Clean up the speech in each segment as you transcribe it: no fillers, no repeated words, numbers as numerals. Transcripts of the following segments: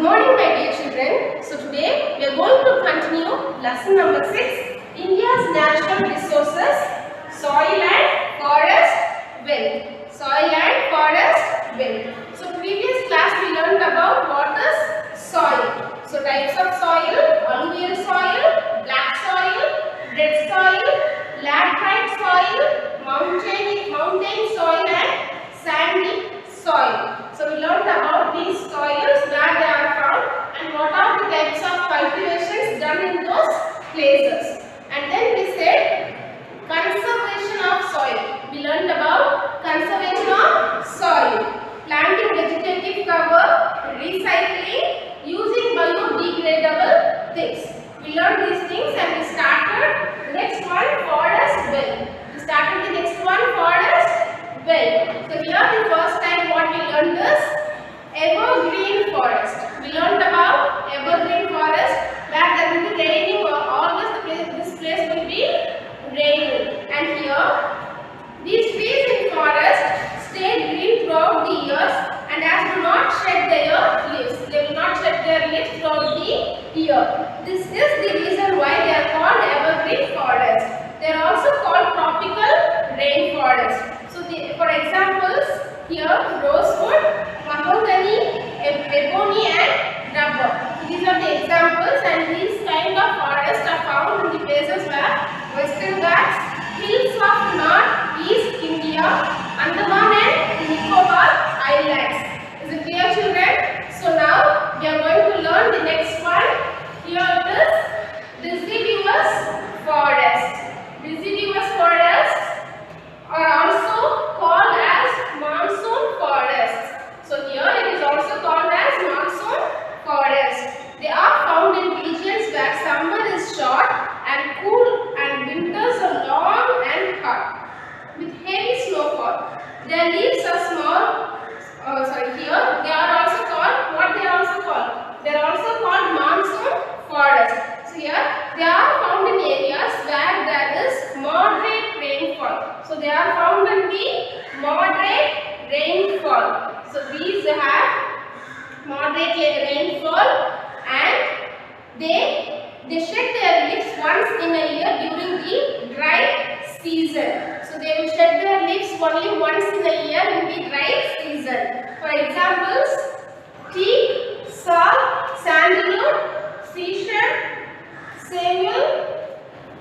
morning, my dear children. So today we are going to continue lesson number 6, India's natural resources, soil and forest wealth. Soil and forest wealth. So previous class we learned about what is soil. So types of soil: alluvial soil, black soil, red soil, laterite soil, mountain soil and sandy soil. So we learned about these soils, where they are found and what are the types of cultivations done in those places. And then we said conservation of soil. We learned about conservation of soil, planting vegetative cover, recycling, using biodegradable things. We learned these things and we started the next one, forest wealth. We started the next one, forest wealth. So here the first time what we learned is evergreen forest. We learned about evergreen forest, where there will be raining or always this place will be raining. And here these trees in forest stay green throughout the years and as do not shed their leaves. They will not shed their leaves throughout the year. This is the reason why they are called evergreen forest. They are also called tropical rainforest. So for examples, here rosewood, mahogany, ebony and rubber. These are the examples, and these kind of forests are found in the places where Western Ghats, hills of North-East India, Andaman and Nicobar Islands. Is it clear, children? So now we are going to learn the next one. Here it is deciduous forest. Deciduous forests are also called as monsoon forests. So here it is also called as monsoon forest. They are found in regions where summer is short and cool and winters are long and hot with heavy snowfall. Their leaves are small. Here they are also called, what they are also called? They are also called monsoon forest. So here they are found in areas where there is moderate rainfall. So they are found in the moderate rainfall. So these have moderate rainfall and they shed their leaves once in a year during the dry season. So they will shed their leaves only once in a year in the dry season. For examples, teak, sal, sandalwood, seashell, sawmill,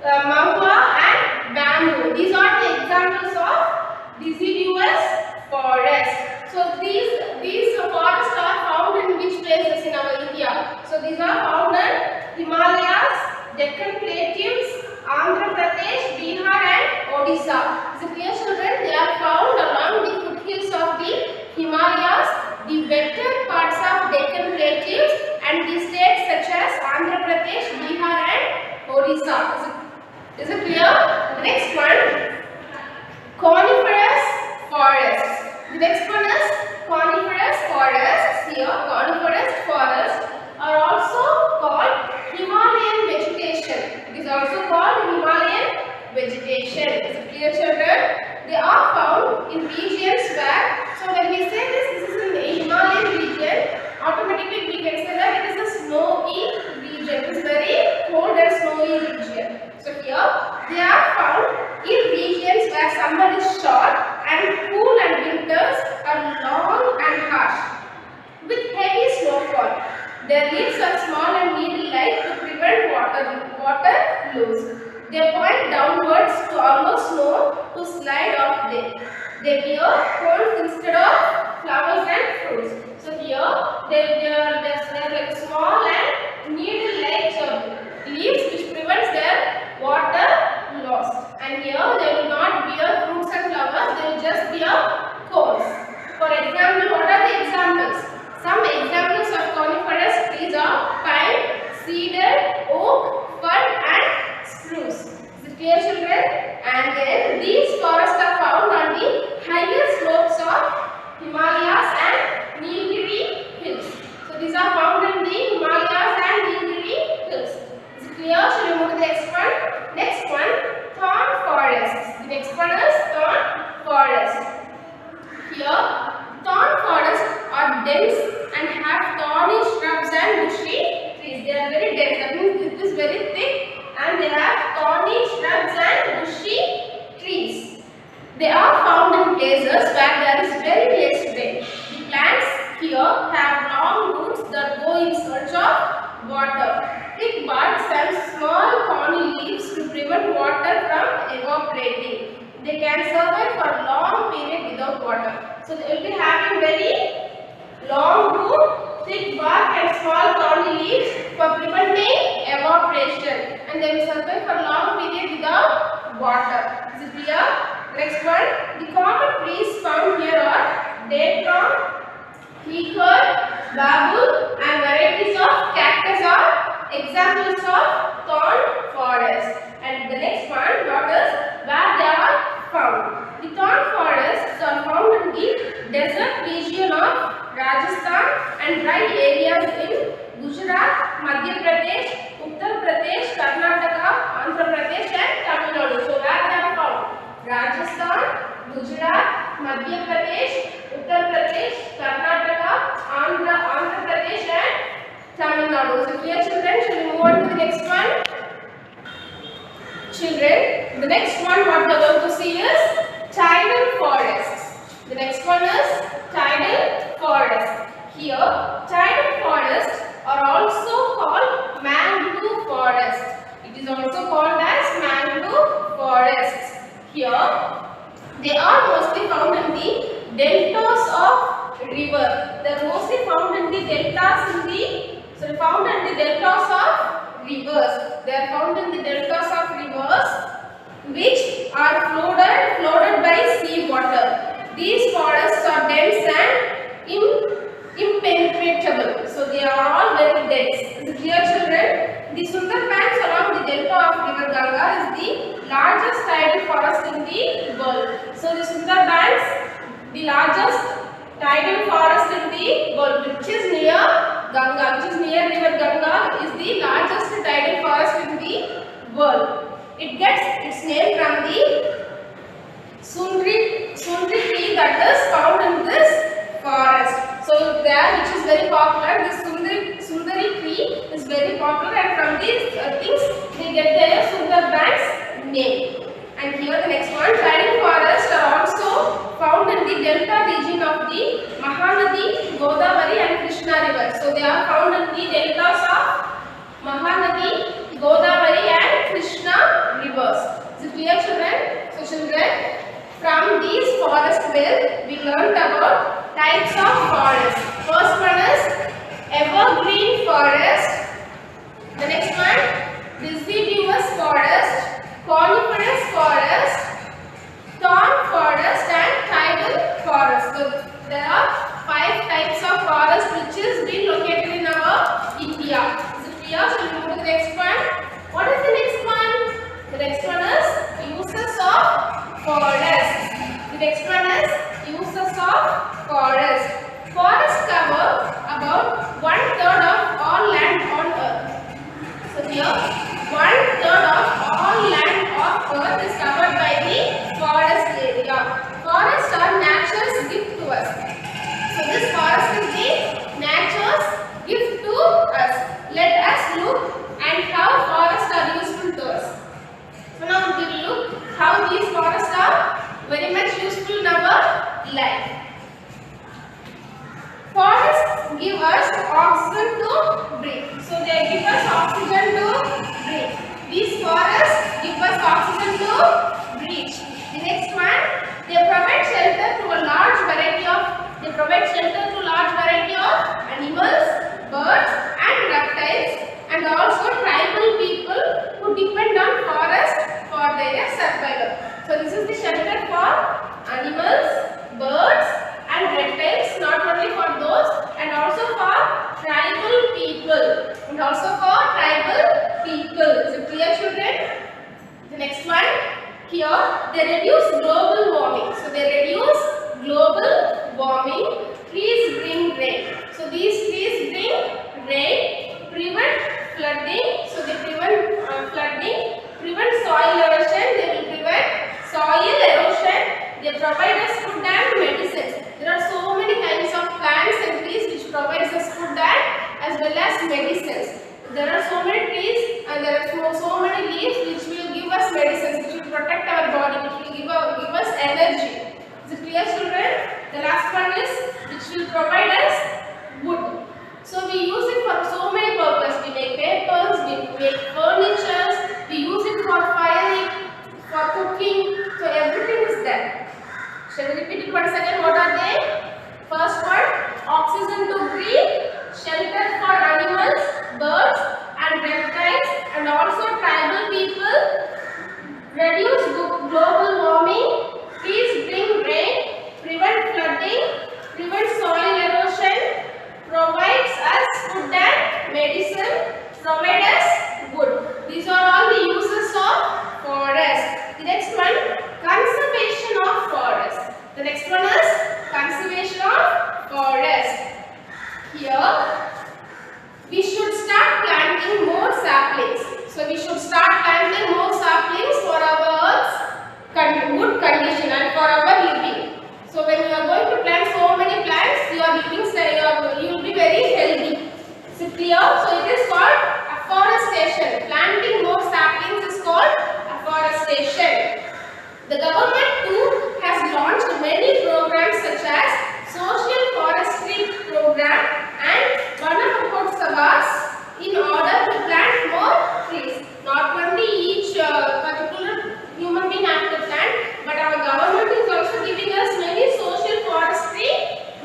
mahua and bamboo. These are the examples of deciduous forest. So these forests are found in which places in our India? So these are found in Himalayas, Deccan Plateaus, Andhra Pradesh, Bihar and Odisha. So clear, children, they are found along the foothills of the Himalayas, the wetter parts of Deccan Plateaus and the states such as Andhra Pradesh, Bihar and Odisha. Is it clear? The next one, coniferous forests. The next one is coniferous forests. Here, coniferous forests are also called Himalayan vegetation. It is also called Himalayan vegetation. Is it clear, children? They are found in regions where, so when we say this is in the Himalayan region, automatically we can say that it is a snowy region. It is very cold and snowy region. So here they are found in regions where summer is short and cool and winters are long and harsh with heavy snowfall. Their leaves are small and needle-like to prevent water loss. They point downwards to allow snow to slide off them. They bear cones instead of flowers and fruits. So here they are like small and needle-like leaves which prevents their water loss. And here they will not bear fruits and flowers, they will just bear cones. For example, what are the examples? Some examples of coniferous trees are pine, cedar, oak, fir and spruce. Is it clear, children? And then these forests are found on the higher slopes of Himalayas and Nilgiri hills. So these are found in the Himalayas and Nilgiri water. So they will be having very long root, thick bark and small thorny leaves for preventing evaporation, and they will survive for long period without water. Is it clear? Next one, the common trees found here are date palm, hickory, bamboo and varieties of cactus are examples of thorn forest. And the next one, what is where they are found. The thorn forests are found in the desert region of Rajasthan and dry areas in Gujarat, Madhya Pradesh, Uttar Pradesh, Karnataka, Andhra Pradesh and Tamil Nadu. So where they are found? Rajasthan, Gujarat, Madhya Pradesh, Uttar Pradesh, Karnataka, Andhra Pradesh and Tamil Nadu. So clear children, shall we move on to the next one? Children, the next one what we are going to see is tidal forests. The next one is tidal forest. Here, tidal forests are also called mangrove forest. It is also called as mangrove forests. Here, they are mostly found in the deltas of river. They are mostly found in the deltas of rivers. They are found in the deltas of rivers which are flooded by sea water. These forests are dense and impenetrable. So they are all very dense. Is it clear, children? The Sundarbans along the delta of river Ganga is the largest tidal forest in the world. So the Sundarbans, the largest tidal forest in the world, which is near Ganga, which is near river Ganga, is the largest tidal forest in the world. It gets its name from the Sundri tree that is found in this forest. So there, which is very popular, this Sundari tree is very popular, and from these things they get their Sundarbans name. And here the next one, tidal forests are also found in the delta region of the Mahanadi, Godavari and Krishna river. So they are found in the deltas of Mahanadi, Godavari and Krishna rivers. Is it clear, children? So children, from these forest wealth we learnt about types of forest. First one is evergreen forest. The next one, deciduous forest, Coniferous Forest, Thorn Forest and Tidal Forest. So there are 5 types of forest which is being located in our India. Is it clear? So we move to the next one. What is the next one? The next one is uses of forest. The next one is uses of forest. Forests cover about 1/3 of all land on earth. So here 1/3 of all land of earth is covered by the forest area. Forests are nature's gift to us. So this forest is the nature's gift to us. Let us look and how forests are useful to us. So now we will look how these forests are very much useful in our life. Forests give us oxygen to breathe. So they give us oxygen to breathe. These forests give us oxygen to breathe. The next one, they provide shelter to a large variety of animals, birds and reptiles, and also tribal people who depend on forest for their survival. So this is the shelter for animals, birds and reptiles, not only for those, and also for tribal people. Is it clear, children? The next one, here they reduce global warming. So they reduce global warming. Trees bring rain. So these trees bring rain, prevent flooding. So they prevent flooding, prevent soil erosion. They will prevent soil erosion. They provide us food and medicines. There are so many kinds of plants and trees which provides us food and as well as medicines. There are so many trees and there are so many leaves which will give us medicines, which will protect our body, which will give us energy. Is it clear, children? The last one is which will provide us wood. So we use it for so many purposes. We make papers, we make furniture, we use it for firing, for cooking. So everything is there. Shall we repeat it once again? what are they? First one, oxygen to breathe, shelter for animals, birds and reptiles, and also tribal people, reduce global warming, trees bring rain, prevent flooding, prevent soil erosion, provides us food and medicine, provide us wood. These are all the uses of forest. The next one, conservation of forest. The next one is conservation of forest. Here, we should start planting more saplings. So we should start planting more saplings for our earth's good condition and for our living. So when you are going to plant so many plants, your living style, you will be very healthy. Is it clear? So it is called afforestation. Planting more saplings is called afforestation. The government too has launched many programs such as social forestry program and Vana Sabhas in order to plant more trees. Not only each particular human being has to plant, but our government is also giving us many social forestry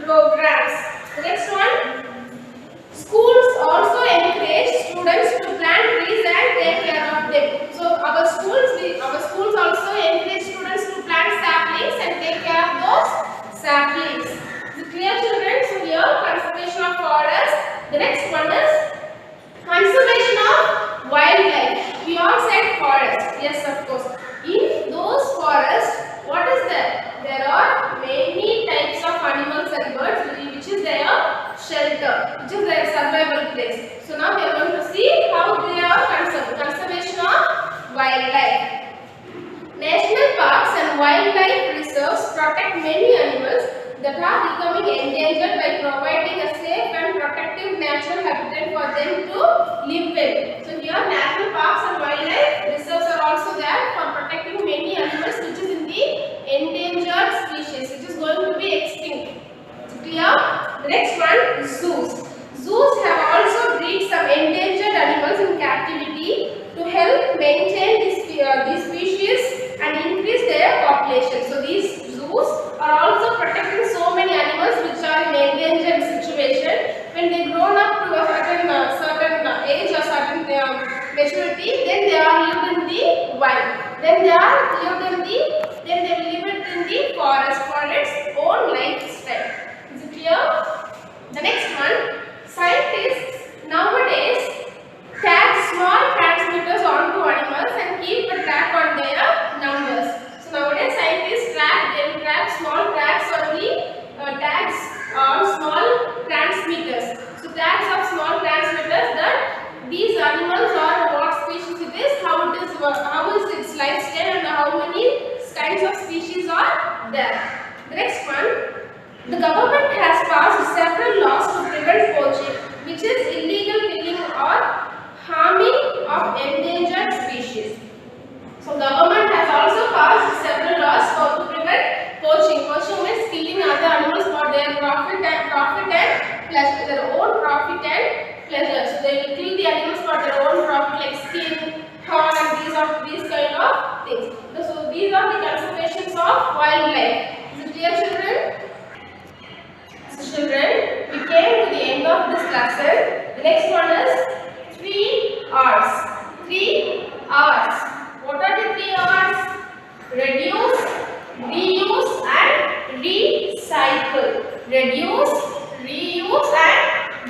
programs. The next one, schools also encourage students to plant trees and take care of them. So our schools also encourage students to plant saplings and take care of those saplings. Is it clear, children? So here, conservation of forest. The next one is conservation of wildlife. We all said forest. Yes, of course. In those forests, what is there? There are many types of animals and birds which is their shelter, which is their survival place. So now we are going to see how they are conserved. Conservation of wildlife. National parks and wildlife reserves protect many animals that are becoming endangered by providing a safe and protective natural habitat for them to live in. So here national parks and wildlife reserves are also there for protecting many animals which is in the endangered species, which is going to be extinct. Clear? The next one, zoos. Zoos have also breed some endangered animals in captivity to help maintain these species and increase their population. So these zoos are also protecting so many animals which are in endangered situation. When they grown up to a certain age or certain maturity, then they are lived in the wild. Then they will live in the forest for its own lifestyle. Is it clear? The next one, scientists nowadays tag small transmitters onto animals and keep a track on their numbers. So nowadays scientists track small tracks on the tags on small transmitters. So tags of small transmitters that these animals are what species it is, how is its lifestyle, and how many kinds of species are there. The next one, the government has passed several laws to prevent poaching, which is illegal killing or harming of endangered species. So government has also passed several laws to prevent poaching. Poaching means killing other animals for their profit and pleasure, their own profit and pleasure. So they will kill the animals for their own profit, like skin, horn, and these kind of things. So these are the conservations of wildlife. Is it clear, children? So children, we came to the end of this lesson. The next one is 3 R's. 3 R's. What are the 3 R's? Reduce, reuse and recycle. Reduce, reuse and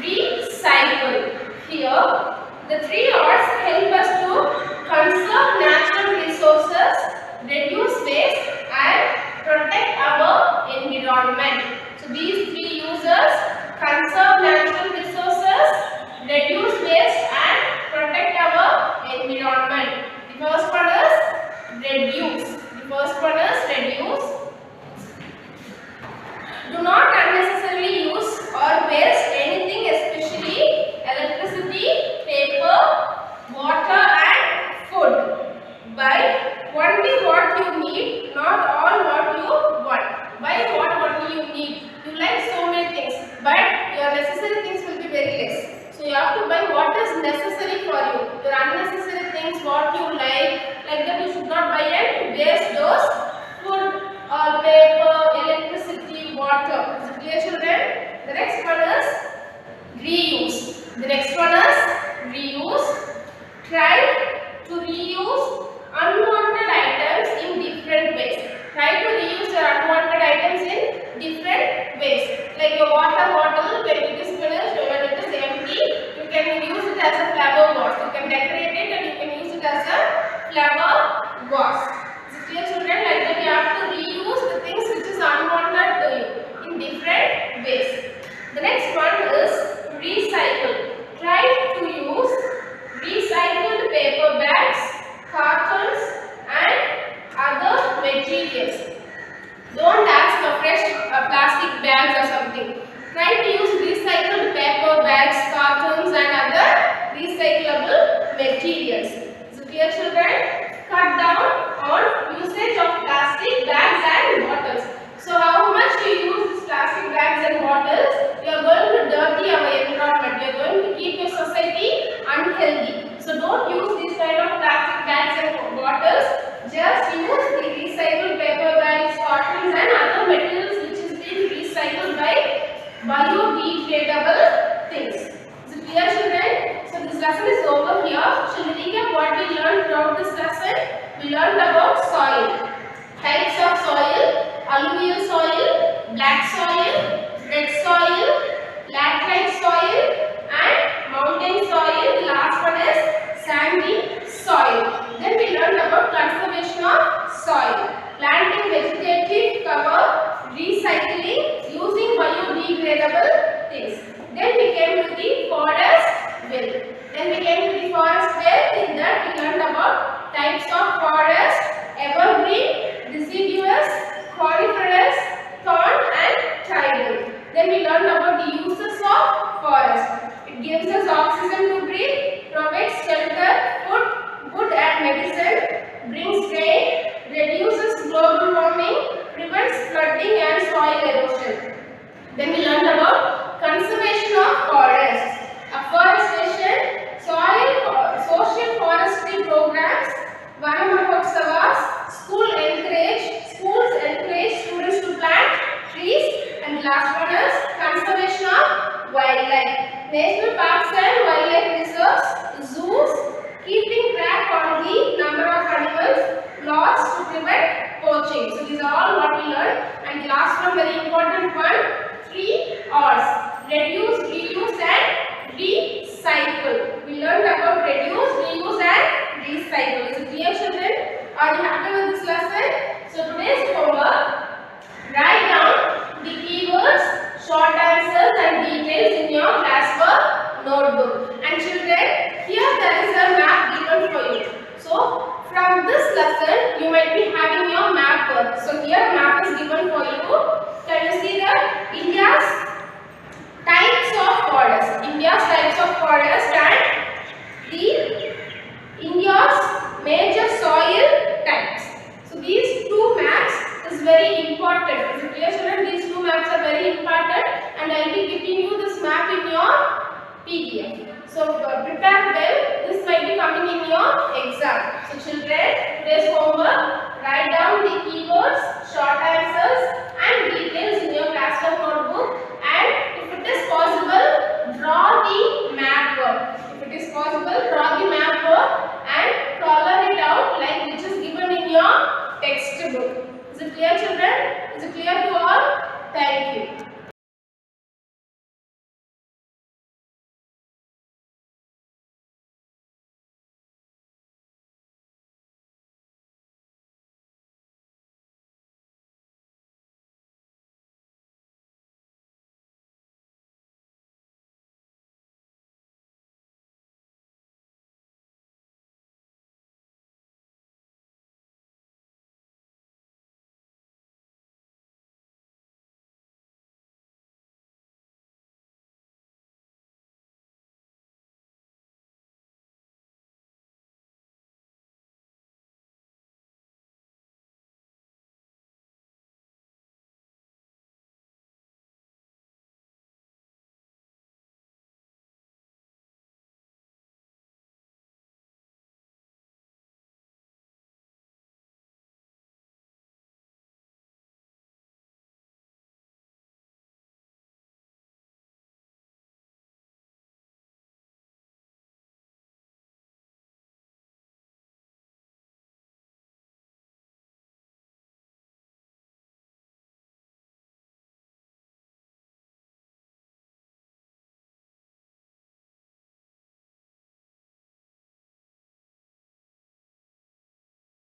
recycle. Here, the 3 R's help us to conserve natural resources, reduce waste and protect our environment. So these 3 uses: conserve natural resources, reduce waste and protect our environment. The first one is reduce. Do not unnecessarily use or waste anything, especially electricity, paper, water and food. Buy only what you need, not all what you want. Buy what only you need. You like so many things, but your necessary things will be very less. So you have to buy what is necessary for you. Your unnecessary things, what you like that you should not buy and waste those food or paper, electricity, was. Is it clear, children? Like that you have to reuse the things which is unwanted to you in different ways. The next one is recycle. Try to use recycled paper bags, cartons and other materials. Don't ask for fresh plastic bags or something. Try to use recycled paper bags, cartons and other recyclable materials. Is it clear, children? Cut down on usage of plastic bags and bottles. So how much you use these plastic bags and bottles, you are going to dirty our environment. You are going to keep your society unhealthy. So don't use these kind of plastic bags and bottles. Just use the recycled paper bags, cartons and other materials which is being recycled by biodegradable things. Is it clear, children? So this lesson is over here. Shall we recap what we learned throughout this lesson? We learned about soil. Types of soil: alluvial soil, black soil, red soil, laterite soil and mountain soil. The last one is sandy soil. Then we learned about conservation of soil, planting vegetative cover, recycling, using biodegradable things. Then we came to the forest well. In that we learned about types of forest: evergreen, deciduous, coniferous, thorn and tidal. Then we learned about the uses of forest. It gives us oxygen to breathe, provides shelter, food and medicine, brings rain, reduces global warming, prevents flooding and soil erosion. Then we learned about conservation of forests, afforestation, social forestry programs, Vanamahotsavas, schools encourage students to plant trees, and the last one is conservation of wildlife, national parks and wildlife reserves, zoos, keeping track on the number of animals, laws to prevent poaching. So these are all what we learned. And the last one, very important one, 3 R's: reduce, reuse and recycle. We learned about reduce, reuse and recycle. Is it clear, children? Are you happy with this lesson? So today's homework: write down the keywords, short answers and details in your classwork notebook. And children, here there is a map given for you. So from this lesson you might be having your map work. So here map is given for you. Can you see that? India's types of forest. India's types of forest and the India's major soil types. So these two maps is very important. Is it clear, children? These two maps are very important and I will be giving you this map in your PDF. So prepare well. This might be coming in your exam. So children, today's homework: write down the keywords, short answers